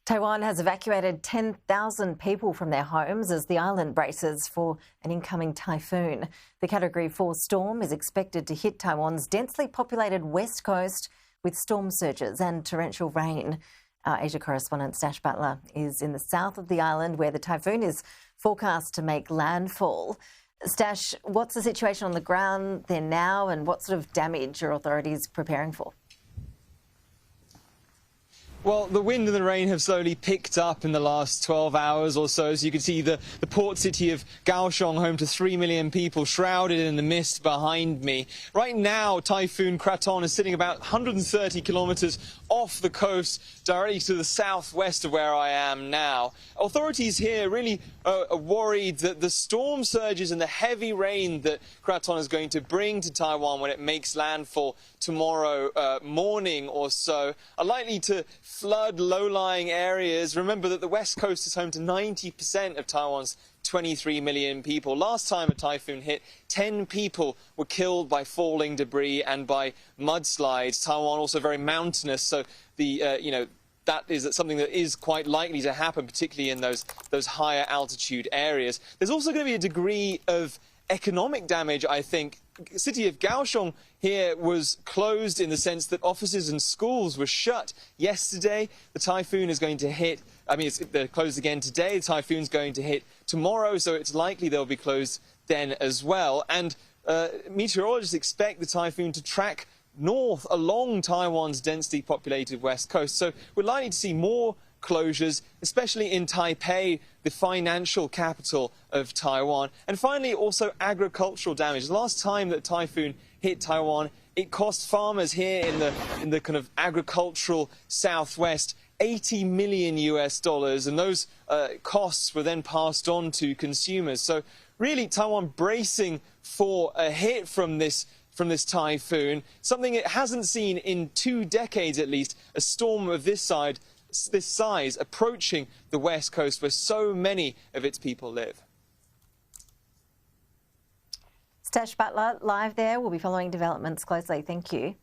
Taiwan has evacuated 10,000 people from their homes as the island braces for an incoming typhoon. The Category 4 storm is expected to hit Taiwan's densely populated west coast with storm surges and torrential rain. Our Asia Correspondent Stas Butler is in the south of the island where the typhoon is forecast to make landfall. Stash, what's the situation on the ground there now and what sort of damage are authorities preparing for? Well, the wind and the rain have slowly picked up in the last 12 hours or so. As you can see, the port city of Kaohsiung, home to 3 million people, shrouded in the mist behind me. Right now, Typhoon Krathon is sitting about 130 kilometers off the coast, directly to the southwest of where I am now. Authorities here really are worried that the storm surges and the heavy rain that Krathon is going to bring to Taiwan when it makes landfall tomorrow morning or so are likely to flood low-lying areas. Remember that the west coast is home to 90% of Taiwan's 23 million people. Last time a typhoon hit, 10 people were killed by falling debris and by mudslides. Taiwan also very mountainous, so that is something that is quite likely to happen, particularly in those higher altitude areas. There's also going to be a degree of economic damage, I think. The city of Kaohsiung here was closed in the sense that offices and schools were shut yesterday. The typhoon is going to hit, they're closed again today. The typhoon's going to hit tomorrow, so it's likely they'll be closed then as well. And meteorologists expect the typhoon to track north along Taiwan's densely populated west coast. So we're likely to see more closures, especially in Taipei, the financial capital of Taiwan. And finally, also agricultural damage. The last time that typhoon hit Taiwan, it cost farmers here in the kind of agricultural southwest $80 million, and those costs were then passed on to consumers. So really, Taiwan bracing for a hit from this typhoon, something it hasn't seen in 2 decades at least, a storm of this size approaching the west coast where so many of its people live. Stas Butler, live there. We'll be following developments closely. Thank you.